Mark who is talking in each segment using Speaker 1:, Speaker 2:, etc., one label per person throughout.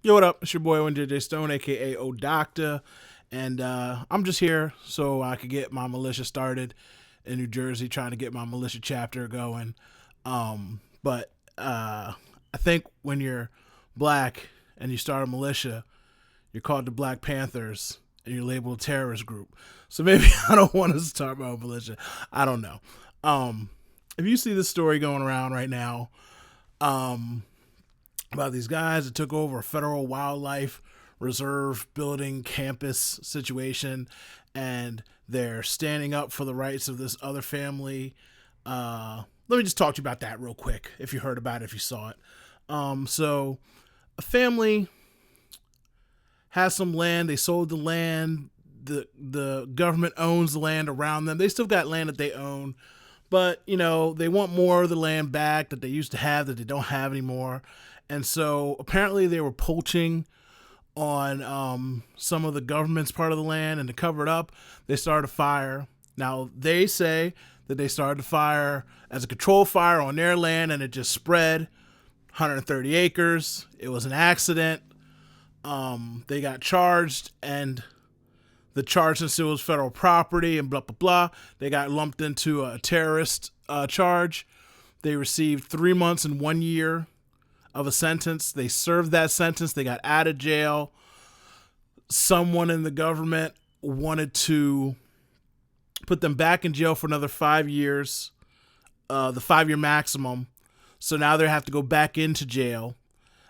Speaker 1: Yo, what up? It's your boy ONJJ Stone, aka O Doctor, and I'm just here so I could get my militia started in New Jersey, trying to get my militia chapter going. But I think when you're black and you start a militia, you're called the Black Panthers and you're labeled a terrorist group. So maybe I don't want to start my own militia. I don't know. If you see this story going around right now, um, about these guys that took over a federal wildlife reserve building campus situation, and they're standing up for the rights of this other family. Let me just talk to you about that real quick. If you heard about it, if you saw it. So a family has some land. They sold the land. The government owns the land around them. They still got land that they own, but they want more of the land back that they used to have that they don't have anymore. And so apparently they were poaching on some of the government's part of the land, and to cover it up, they started a fire. Now they say that they started the fire as a controlled fire on their land, and it just spread 130 acres. It was an accident. They got charged, and the charge since it was federal property and blah blah blah, they got lumped into a terrorist charge. They received 3 months and 1 year of a sentence. They served that sentence. They got out of jail. Someone in the government wanted to put them back in jail for another 5 years, the 5 year maximum. So now they have to go back into jail.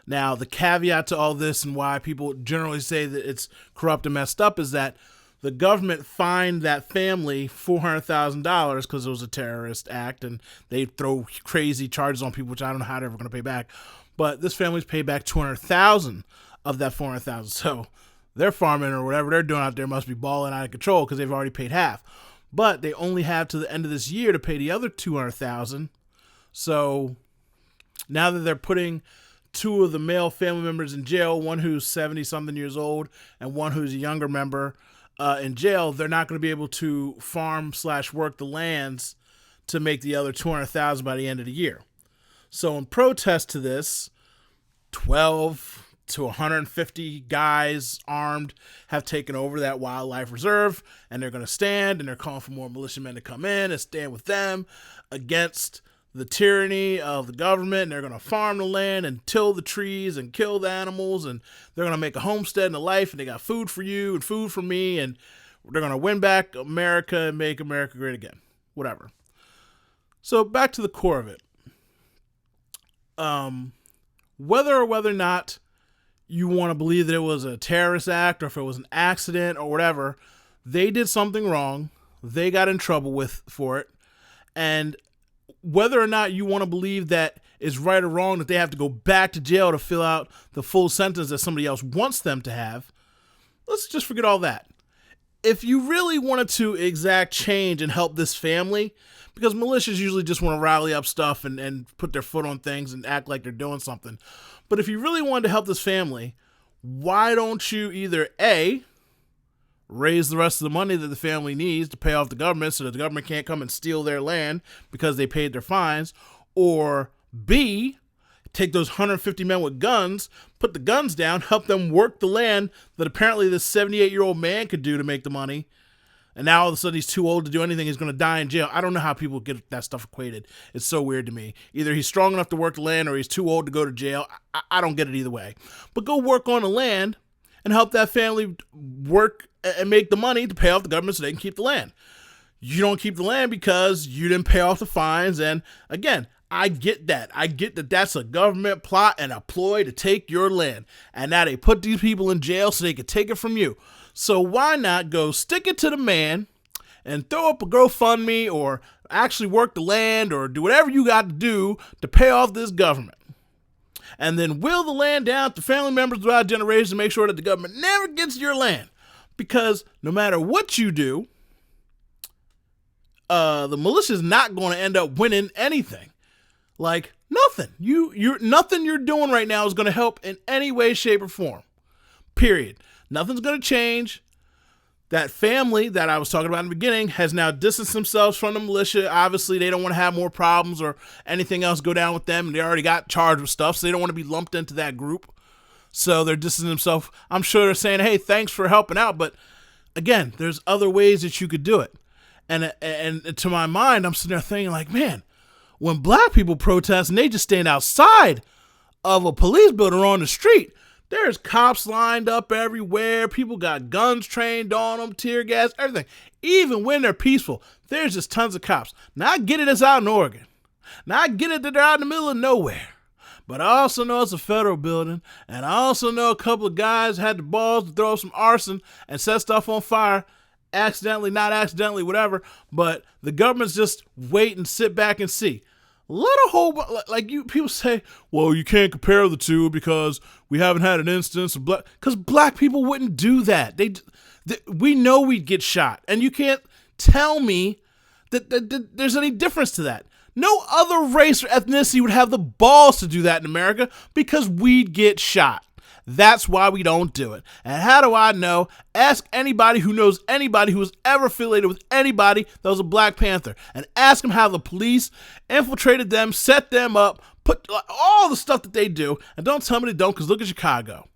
Speaker 1: Now, the caveat to all this and why people generally say that it's corrupt and messed up is that the government fined that family $400,000 because it was a terrorist act, and they throw crazy charges on people, which I don't know how they're ever going to pay back. But this family's paid back $200,000 of that $400,000. So their farming or whatever they're doing out there must be balling out of control because they've already paid half. But they only have to the end of this year to pay the other $200,000. So now that they're putting two of the male family members in jail, one who's 70-something years old and one who's a younger member in jail, they're not going to be able to farm/work the lands to make the other $200,000 by the end of the year. So in protest to this, 12 to 150 guys armed have taken over that wildlife reserve, and they're going to stand, and they're calling for more militiamen to come in and stand with them against the tyranny of the government. And they're going to farm the land and till the trees and kill the animals, and they're going to make a homestead and a life, and they got food for you and food for me, and they're going to win back America and make America great again. Whatever. So back to the core of it. Whether or not you want to believe that it was a terrorist act or if it was an accident or whatever, they did something wrong. They got in trouble for it. And whether or not you want to believe that it's right or wrong that they have to go back to jail to fill out the full sentence that somebody else wants them to have, let's just forget all that. If you really wanted to exact change and help this family, because militias usually just want to rally up stuff and put their foot on things and act like they're doing something. But if you really wanted to help this family, why don't you either A, raise the rest of the money that the family needs to pay off the government so that the government can't come and steal their land because they paid their fines, or B, take those 150 men with guns, put the guns down, help them work the land that apparently this 78-year-old man could do to make the money, and now all of a sudden he's too old to do anything, he's going to die in jail. I don't know how people get that stuff equated. It's so weird to me. Either he's strong enough to work the land or he's too old to go to jail. I don't get it either way. But go work on the land and help that family work and make the money to pay off the government so they can keep the land. You don't keep the land because you didn't pay off the fines. And again, I get that. I get that that's a government plot and a ploy to take your land. And now they put these people in jail so they can take it from you. So why not go stick it to the man and throw up a GoFundMe or actually work the land or do whatever you got to do to pay off this government. And then will the land down to family members throughout generations to make sure that the government never gets your land. Because no matter what you do, the militia is not going to end up winning anything. Like nothing. Nothing you're doing right now is going to help in any way, shape, or form. Period. Nothing's going to change. That family that I was talking about in the beginning has now distanced themselves from the militia. Obviously, they don't want to have more problems or anything else go down with them. And they already got charged with stuff, so they don't want to be lumped into that group. So they're distancing themselves. I'm sure they're saying, hey, thanks for helping out. But again, there's other ways that you could do it. And to my mind, I'm sitting there thinking like, man, when black people protest and they just stand outside of a police building or on the street, there's cops lined up everywhere. People got guns trained on them, tear gas, everything. Even when they're peaceful, there's just tons of cops. Now I get it, it's out in Oregon. Now I get it that they're out in the middle of nowhere. But I also know it's a federal building, and I also know a couple of guys had the balls to throw some arson and set stuff on fire, accidentally, not accidentally, whatever. But the government's just wait and sit back and see. Let a whole, like you people say, well, you can't compare the two because we haven't had an instance of black, because black people wouldn't do that. We know we'd get shot, and you can't tell me that there's any difference to that. No other race or ethnicity would have the balls to do that in America because we'd get shot. That's why we don't do it. And how do I know? Ask anybody who knows anybody who was ever affiliated with anybody that was a Black Panther, and ask them how the police infiltrated them, set them up, put all the stuff that they do. And don't tell me they don't, because look at Chicago.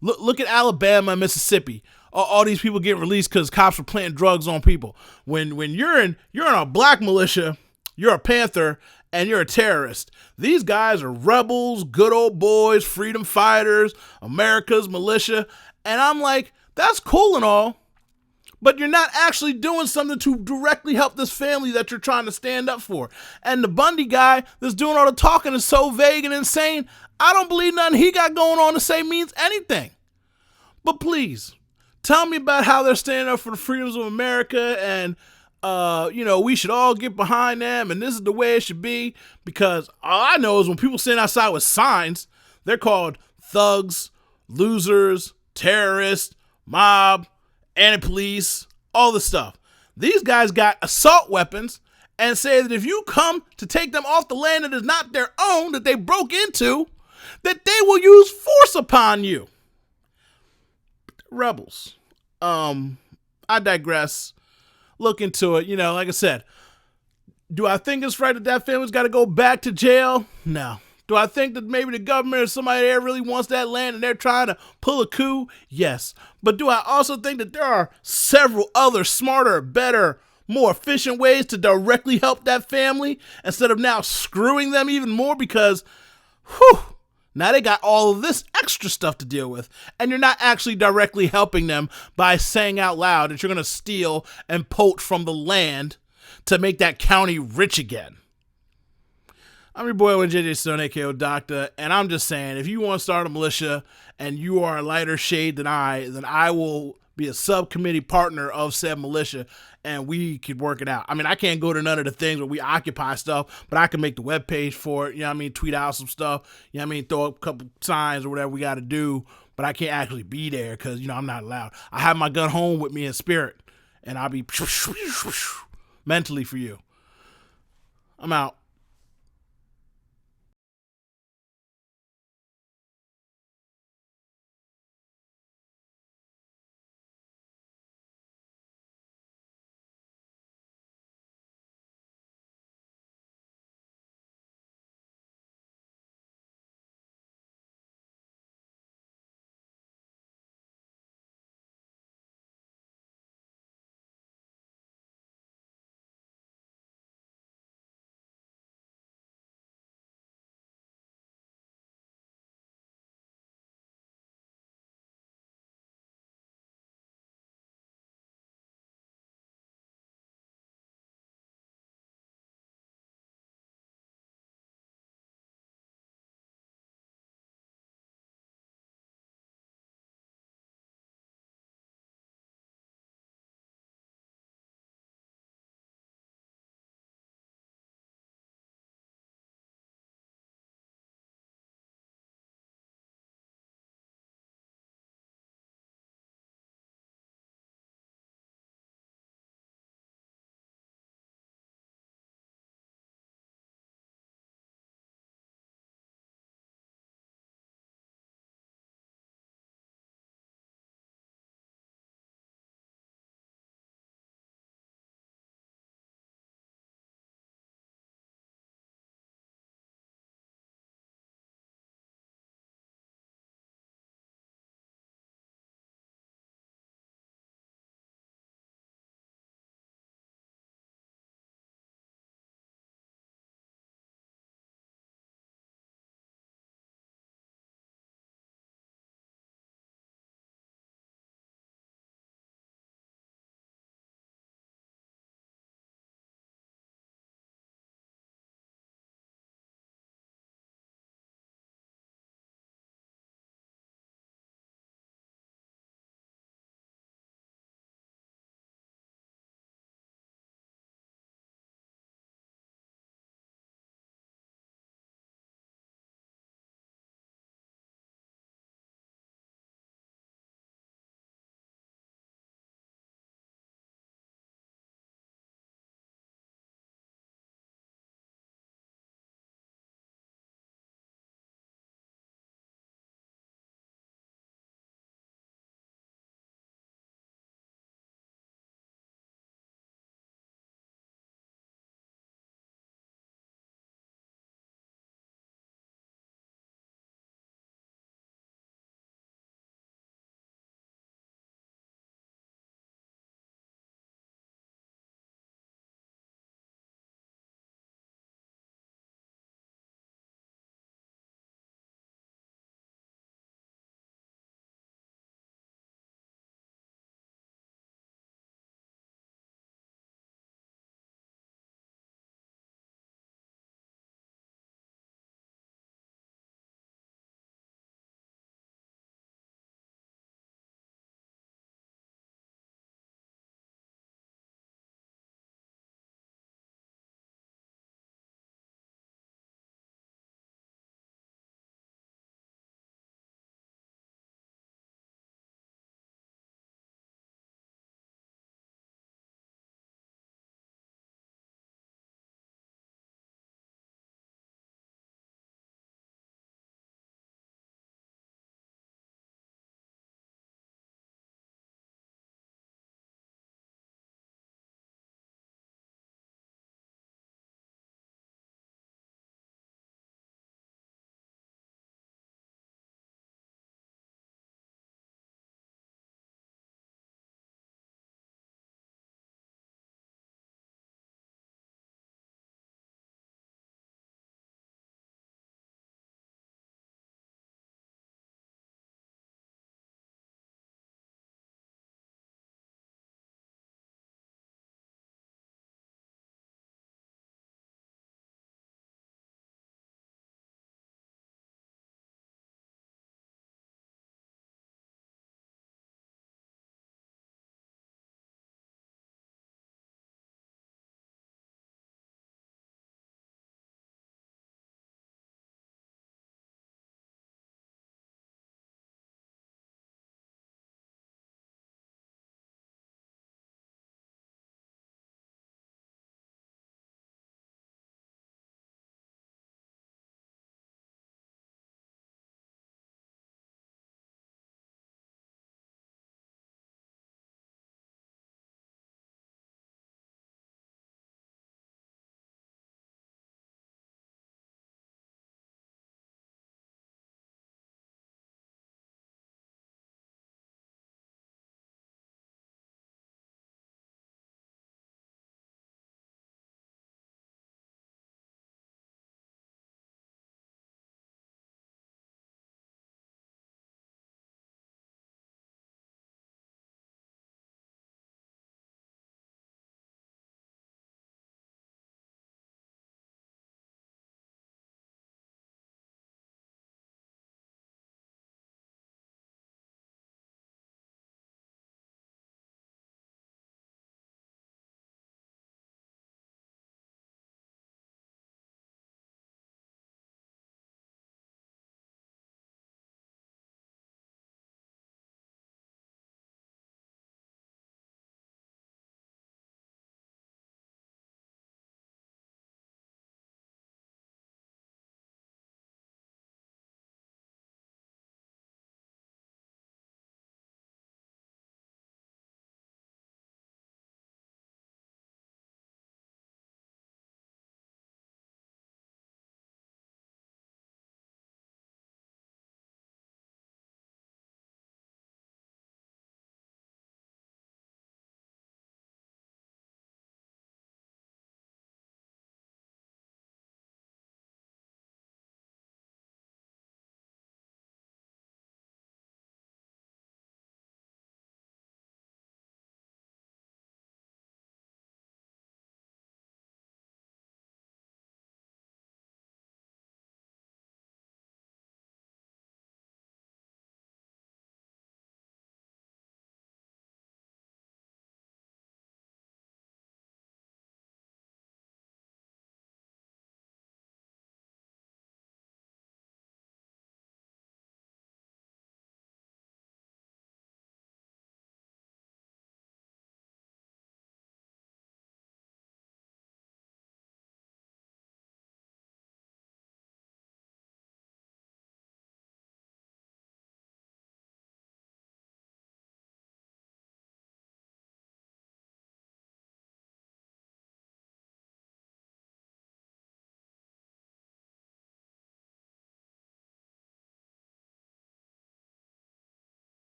Speaker 1: Look at Alabama and Mississippi. All these people get released because cops were planting drugs on people. When you're in a black militia, you're a Panther, and you're a terrorist. These guys are rebels, good old boys, freedom fighters, America's militia. And I'm like, that's cool and all, but you're not actually doing something to directly help this family that you're trying to stand up for. And the Bundy guy that's doing all the talking is so vague and insane, I don't believe nothing he got going on to say means anything. But please, tell me about how they're standing up for the freedoms of America, and we should all get behind them, and this is the way it should be, because all I know is when people stand outside with signs, they're called thugs, losers, terrorists, mob, anti-police, all this stuff. These guys got assault weapons and say that if you come to take them off the land that is not their own, that they broke into, that they will use force upon you. Rebels. I digress. Look into it. Like I said, do I think it's right that family's got to go back to jail? No. Do I think that maybe the government or somebody there really wants that land and they're trying to pull a coup? Yes. But do I also think that there are several other smarter, better, more efficient ways to directly help that family instead of now screwing them even more? Because, now they got all of this extra stuff to deal with, and you're not actually directly helping them by saying out loud that you're going to steal and poach from the land to make that county rich again. I'm your boy JJ Stone, aka Doctor, and I'm just saying, if you want to start a militia and you are a lighter shade than I will be a subcommittee partner of said militia, and we could work it out. I mean, I can't go to none of the things where we occupy stuff, but I can make the webpage for it, tweet out some stuff, throw up a couple signs or whatever we got to do, but I can't actually be there because, I'm not allowed. I have my gun home with me in spirit, and I'll be mentally for you. I'm out.